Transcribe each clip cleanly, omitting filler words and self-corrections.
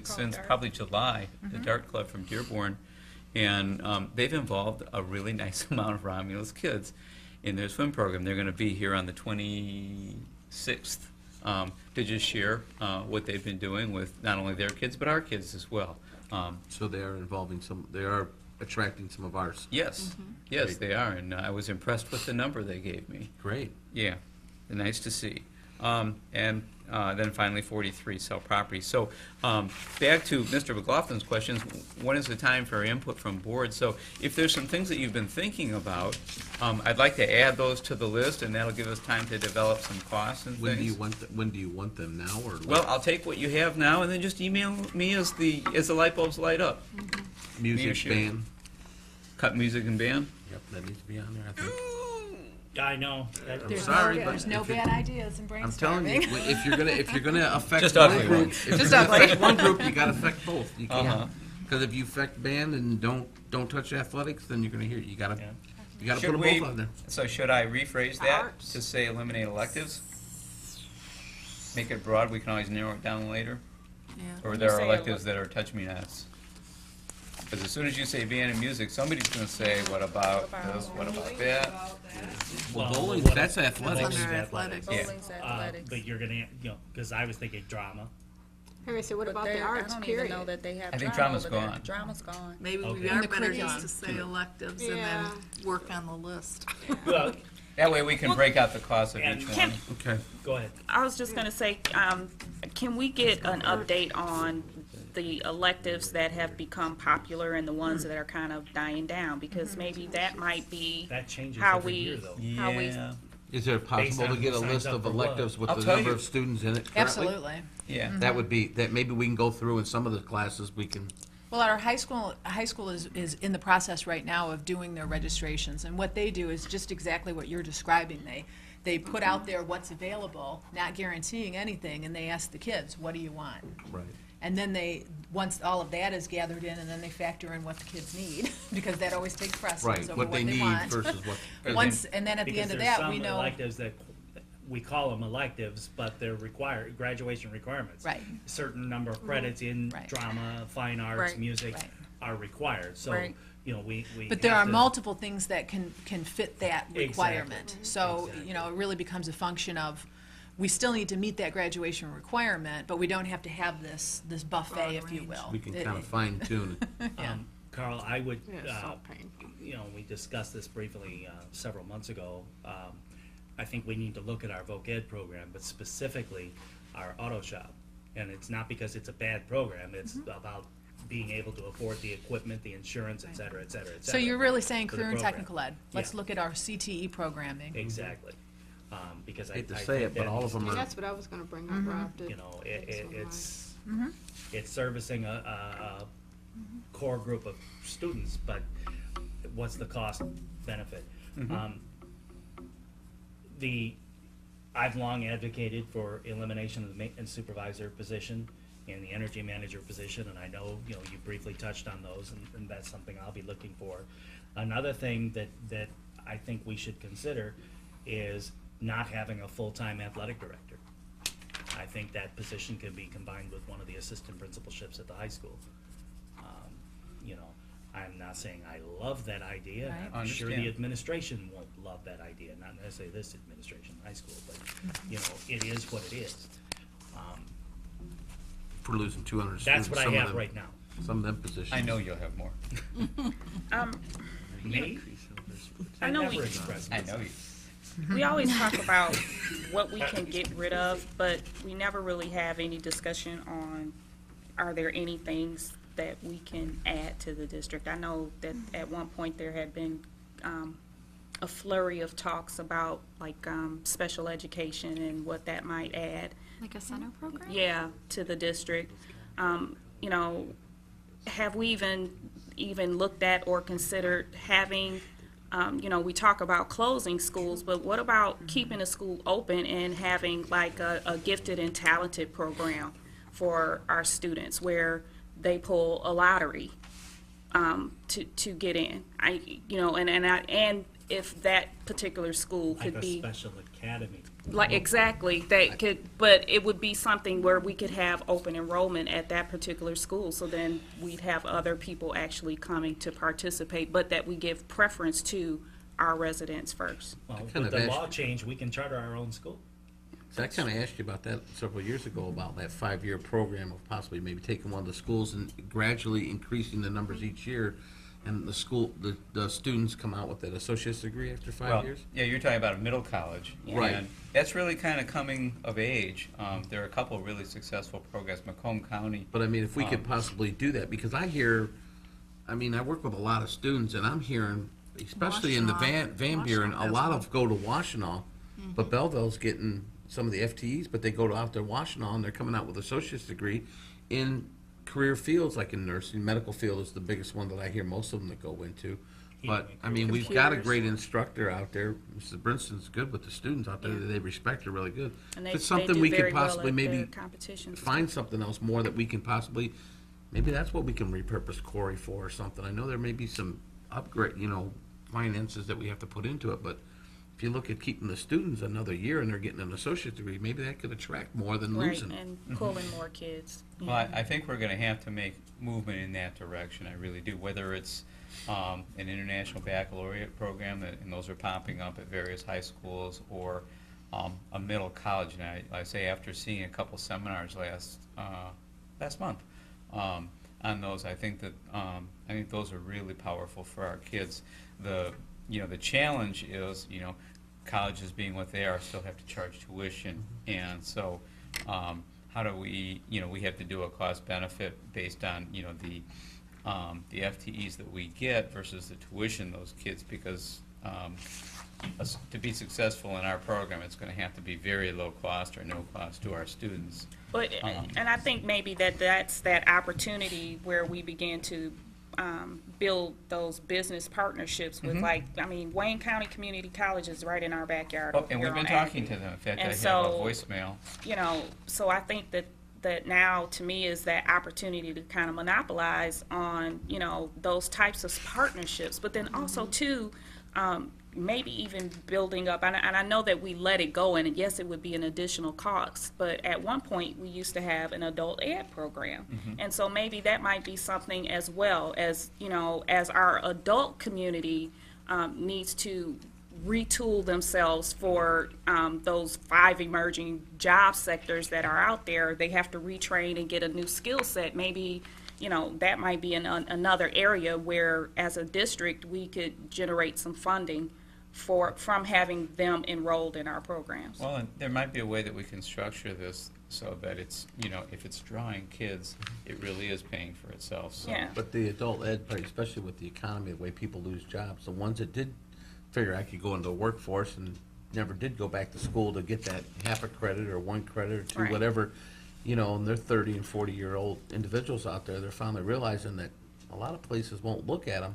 since probably July, the Dart Club from Dearborn, and they've involved a really nice amount of Romulus kids in their swim program. They're going to be here on the 26th to just share what they've been doing with not only their kids but our kids as well. So they are involving they are attracting some of ours. Yes, yes, they are, and I was impressed with the number they gave me. Great. Yeah, nice to see. And then finally, 43 sell property. So back to Mr. McLaughlin's questions, when is the time for input from board? So if there's some things that you've been thinking about, I'd like to add those to the list, and that'll give us time to develop some costs and When things. do you want them now or later? Well, I'll take what you have now, and then just email me as the light bulbs light up. Music, sure. band? Cut music and band. Yep, that needs to be on there, I think. I know. I'm sorry, but There's no if it- bad ideas in brainstorming. I'm telling you, if you're gonna affect Just one ugly group, ones. if you're Just gonna ugly. affect one group, you gotta affect both. You Uh-huh. can't, because if you affect band and don't touch athletics, then you're gonna hear, you gotta put Should them we- both on there. So should I rephrase that Arts. to say eliminate electives? Make it broad, we can always narrow it down later? Or When there you are say electives that are touch-me-nots? Because as soon as you say band and music, somebody's gonna say, what about this, what about that? Well, Well, bowling, what- that's athletics. Bowling's Under athletics. Yeah. Bowling's athletics. But you're gonna, because I was thinking drama. Okay, so what But about they- the arts, I don't period? even know that they have I think drama drama's over there. gone. Drama's gone. Maybe Okay. we And are the better curriculum. just to say electives and Yeah. then work on the list. Well, That way we can break out the cost of And each can- one. Okay. go ahead. I was just gonna say, can we get an update on the electives that have become popular and the ones that are kind of dying down? Because maybe that might be That changes how every year, we, though. how we, Yeah, Is it possible on to get a who signs list up of for what. electives with I'll the tell number you. of students in it currently? Absolutely. yeah. That would be, that maybe we can go through in some of the classes, we can, Well, our high school is in the process right now of doing their registrations, and what they do is just exactly what you're describing. They put out there what's available, not guaranteeing anything, and they ask the kids, what do you want? right. And then once all of that is gathered in, and then they factor in what the kids need, because that always takes precedence Right, over what they need want. versus what, And then at the Because end of there's that, we some know. electives that, we call them electives, but they're graduation requirements. Right. A certain number of credits in Right. drama, fine arts, Right. music Right. are required. So, Right. we But there have are to- multiple things that can fit that requirement. Exactly. So, you know, it really becomes a function of, we still need to meet that graduation requirement, but we don't have to have this buffet, if you will. we can kind of fine tune it. Yeah. Carl, I would, Yeah, salt pain. we discussed this briefly several months ago. I think we need to look at our voc ed program, but specifically our auto shop. And it's not because it's a bad program, it's about being able to afford the equipment, the insurance, et cetera, et cetera, et So cetera. you're really saying for the career and program. technical ed. Let's Yeah. look at our CTE programming. Exactly. Because I Hate to I say think it, but that all of them And are, that's what I was gonna bring up, Rob, that You know, takes some it's, Mhm. it's servicing a core group of students, but what's the cost benefit? I've long advocated for elimination of the maintenance supervisor position and the energy manager position, and I know, you briefly touched on those, and that's something I'll be looking for. Another thing that I think we should consider is not having a full-time athletic director. I think that position can be combined with one of the assistant principalships at the high school. I'm not saying I love that idea. Right. I'm sure the Understand. administration won't love that idea, not necessarily this administration in high school, but, it is what it is. for losing 200 students. That's what I some of have them- right now. Some of them positions. I know you'll have more. Me? I know never we- expressed I know you. we always talk about what we can get rid of, but we never really have any discussion on, are there any things that we can add to the district? I know that at one point there had been a flurry of talks about like special education and what that might add, Like a center program? yeah, to the district. Have we even looked at or considered having, we talk about closing schools, but what about keeping a school open and having like a gifted and talented program for our students where they pull a lottery to get in? And if that particular school like could a be, special academy. Like, exactly, that could, but it would be something where we could have open enrollment at that particular school, so then we'd have other people actually coming to participate, but that we give preference to our residents first. Well, kind with of the asked- law change, we can charter our own school. So I kind of asked you about that several years ago, about that 5-year program of possibly maybe taking one of the schools and gradually increasing the numbers each year. And the school, the students come out with an associate's degree after 5 Well, years? yeah, you're talking about a middle college. Right. And that's really kind of coming of age. There are a couple of really successful programs. Macomb County. But I mean, if we could possibly do that, because I work with a lot of students, and I'm hearing, especially in the Van Buren, a lot of go to Washtenaw, but Belleville's getting some of the FTEs, but they go out to Washtenaw, and they're coming out with associate's degree in career fields, like in nursing. Medical field is the biggest one that I hear most of them that go into. But, I mean, we've got a great instructor out there. Mrs. Brinson's good with the students out there. They respect her really good. And If it's they something do we very could well possibly at their maybe competitions. find something else more that we can possibly, maybe that's what we can repurpose Corey for or something. I know there may be some upgrade, finances that we have to put into it, but if you look at keeping the students another year and they're getting an associate's degree, maybe that could attract more than Right, losing. and pulling more kids. Well, I think we're going to have to make movement in that direction. I really do. Whether it's an international baccalaureate program, and those are popping up at various high schools, or a middle college. And I say, after seeing a couple seminars last month on those, I think those are really powerful for our kids. The challenge is, colleges being what they are, still have to charge tuition, and so how do we, we have to do a cost benefit based on, the FTEs that we get versus the tuition those kids, because to be successful in our program, it's going to have to be very low cost or no cost to our students. But, and I think maybe that's that opportunity where we begin to build those business partnerships with, Wayne County Community College is right in our backyard. Oh, over and here we've been on talking Avenue. to them. In fact, And I have a so, voicemail. So I think that now, to me, is that opportunity to kind of monopolize on, those types of partnerships, but then also, too, maybe even building up, and I know that we let it go, and yes, it would be an additional cost, but at one point, we used to have an adult ed program. And so maybe that might be something as well, as, as our adult community needs to retool themselves for those 5 emerging job sectors that are out there. They have to retrain and get a new skill set. Maybe, that might be another area where, as a district, we could generate some funding from having them enrolled in our programs. Well, and there might be a way that we can structure this so that it's, if it's drawing kids, it really is paying for itself. So. Yeah. But the adult ed part, especially with the economy, the way people lose jobs, the ones that did figure I could go into the workforce and never did go back to school to get that half a credit or 1 credit or 2, Right. whatever, and they're 30 and 40-year-old individuals out there, they're finally realizing that a lot of places won't look at them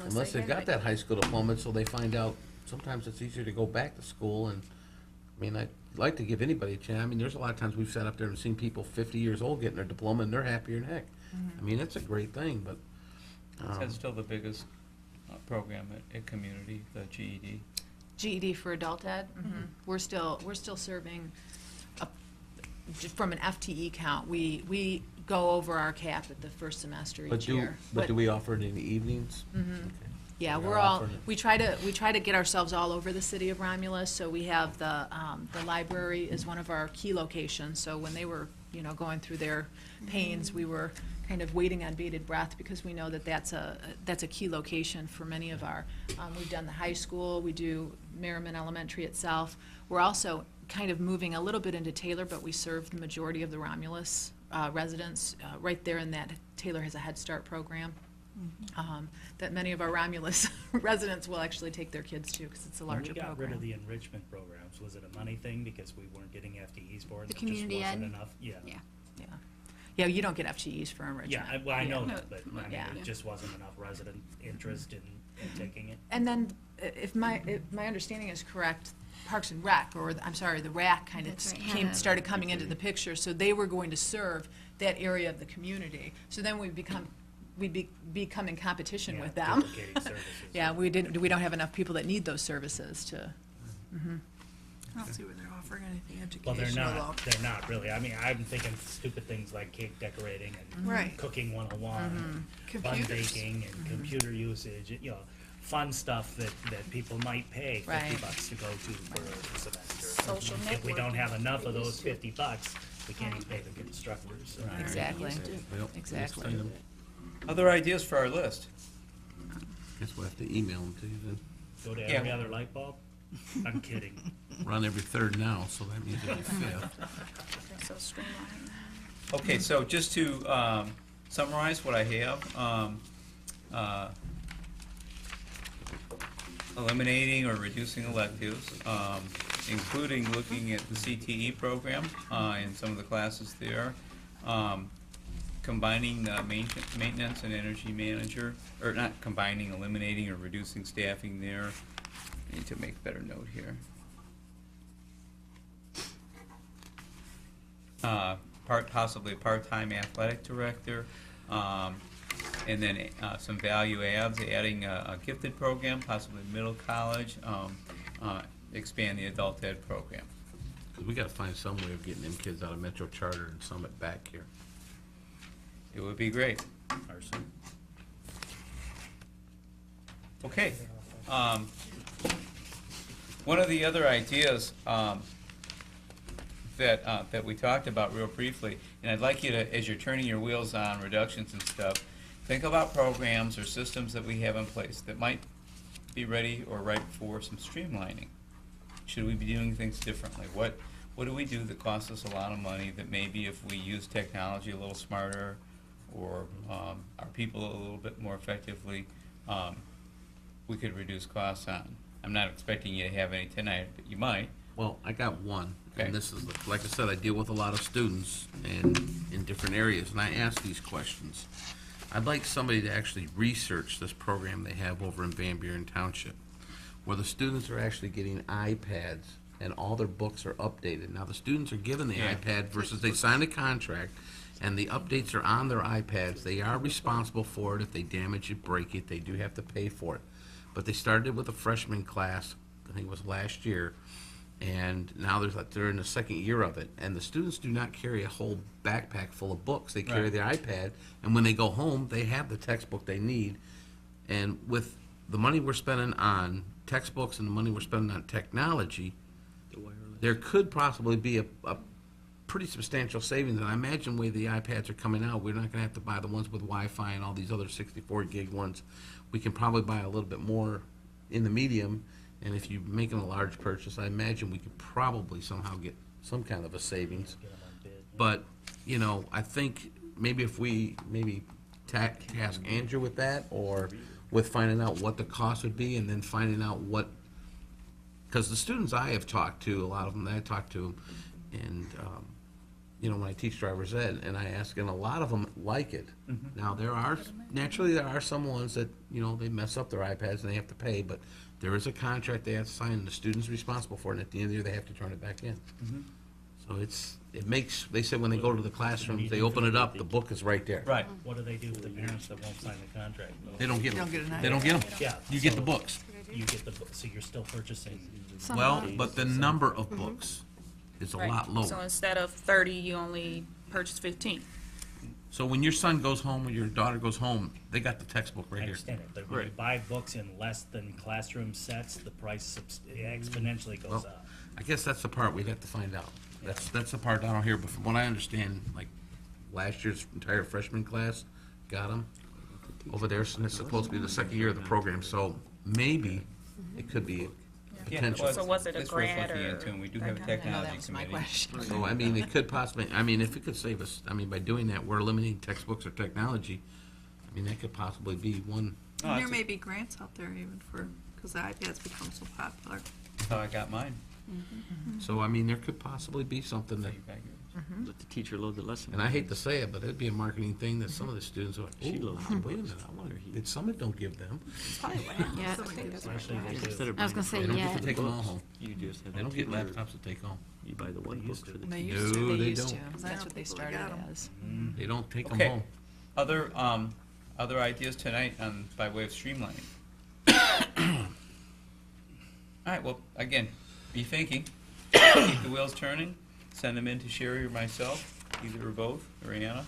unless they they've have got it. that high school diploma, so they find out sometimes it's easier to go back to school. And I'd like to give anybody a chance. There's a lot of times we've sat up there and seen people 50 years old getting their diploma, and they're happier than heck. It's a great thing, but That's still the biggest program at community, the GED. GED for adult ed. We're still serving from an FTE count. We go over our cap at the first semester each year. But do we offer it in the evenings? Okay. Yeah, We we're are all, offering it. we try to get ourselves all over the city of Romulus, so we have the library is one of our key locations, so when they were, going through their pains, we were kind of waiting on bated breath, because we know that that's a key location for many of our, we've done the high school, we do Merriman Elementary itself. We're also kind of moving a little bit into Taylor, but we serve the majority of the Romulus residents. Right there in that, Taylor has a Head Start program. That many of our Romulus residents will actually take their kids to, because it's a When larger we got program. rid of the enrichment programs, was it a money thing because we weren't getting FTEs for it? The and it just community wasn't ed? enough? Yeah. Yeah. Yeah, you don't get FTEs for enrichment. Yeah, I know that, but Yeah. it just wasn't enough resident interest in taking it. And then, if my understanding is correct, Parks and Rec, or, I'm sorry, the RAC kind of That's right. started coming into the picture, so they were going to serve that area of the community. So then we'd become in competition Yeah, with them. duplicating services. Yeah, we don't have enough people that need those services to, I don't see where they're offering anything Well, educational though. they're not really. I mean, I'm thinking stupid things like cake decorating and Right. cooking 101, and bun Computers. baking and computer usage, you know, fun stuff that people might pay $50 Right. to go to for a semester. Social If we don't networking. have enough of those $50, we can't even pay the instructors. Exactly, Well, exactly. next item. Other ideas for our list? Guess we'll have to email them to you then. Go to Yeah. every other light bulb? I'm kidding. We're on every third now, so that means every fifth. Okay, so streamline. Okay, so just to summarize what I have, eliminating or reducing electives, including looking at the CTE program and some of the classes there, combining the maintenance and energy manager, or not combining, eliminating or reducing staffing there. I need to make a better note here. Possibly a part-time athletic director, and then some value adds, adding a gifted program, possibly middle college, expand the adult ed program. 'Cause we gotta find some way of getting them kids out of Metro Charter and Summit back here. It would be great. Arson. Okay. One of the other ideas that we talked about real briefly, and I'd like you to, as you're turning your wheels on reductions and stuff, think about programs or systems that we have in place that might be ready or ripe for some streamlining. Should we be doing things differently? What do we do that costs us a lot of money that maybe if we use technology a little smarter or our people a little bit more effectively, we could reduce costs on? I'm not expecting you to have any tonight, but you might. Well, I got one, Okay. and this is, like I said, I deal with a lot of students and in different areas, and I ask these questions. I'd like somebody to actually research this program they have over in Van Buren Township, where the students are actually getting iPads and all their books are updated. Now, the students are given the Yeah. iPad versus they sign a contract, and the updates are on their iPads. They are responsible for it. If they damage it, break it, they do have to pay for it. But they started with a freshman class, I think it was last year, and now they're in the second year of it. And the students do not carry a whole backpack full of books. They carry Right. their iPad, and when they go home, they have the textbook they need. And with the money we're spending on textbooks and the money we're spending on technology, there could possibly be a pretty substantial savings. And I imagine the way the iPads are coming out, we're not going to have to buy the ones with Wi-Fi and all these other 64 gig ones. We can probably buy a little bit more in the medium. And if you're making a large purchase, I imagine we could probably somehow get some kind of a savings. Get 'em on bid. But, you know, I think maybe if we task Andrew with that, or with finding out what the cost would be, and then finding out what, because the students I have talked to, a lot of them that I talked to, and, you know, when I teach driver's ed, and I ask, and a lot of them like it. Now, there are some ones that, you know, they mess up their iPads and they have to pay, but there is a contract they have to sign, and the student's responsible for it, and at the end of the year, they have to turn it back in. So it makes, they said when they go to the classrooms, they open it up, the book is right there. Right. What do they do with the parents that won't sign the contract? They don't get You them. don't get an They don't get them. Yeah. You get so the books. You get the book, so you're still purchasing. Well, but the number of books is a Right. lot So lower. instead of 30, you only purchase 15. So when your son goes home, or your daughter goes home, they got the textbook I right here. understand it, but when you buy books in less than classroom sets, the price exponentially goes Well, up. I guess that's the part we'd have to find out. That's the part I don't hear, but from what I understand, like, last year's entire freshman class got them over there, and it's supposed to be the second year of the program, so maybe it could be potential. So was it a It's worth grant looking or- into, and we do have a I know technology that was my committee. question. So, I mean, it could possibly, I mean, if it could save us, I mean, by doing that, we're eliminating textbooks or technology. I mean, that could possibly be one. Oh, And there that's may be grants out there even for, because the iPads become so popular. how I got mine. So, I mean, there could possibly be something that, Let the teacher load the lesson. and I hate to say it, but it'd be a marketing thing that some of the students are like, She ooh, loves the wait a books. minute, I wonder, did Summit don't give them? Yeah, Somebody does Actually, they do. Instead of I was buying gonna say, They don't yeah. get to take them all home. You just have They don't a get tutor. laptops to take home. You buy the one They book used for to. the They teacher. used to. No, They they used to. don't. That's what they People started got 'em. as. They don't take them Okay. home. Other ideas tonight by way of streamlining? All right, well, again, be thinking. keep the wheels turning, send them in to Sherry or myself, either or both, or Anna.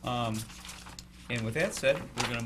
And with that said, we're gonna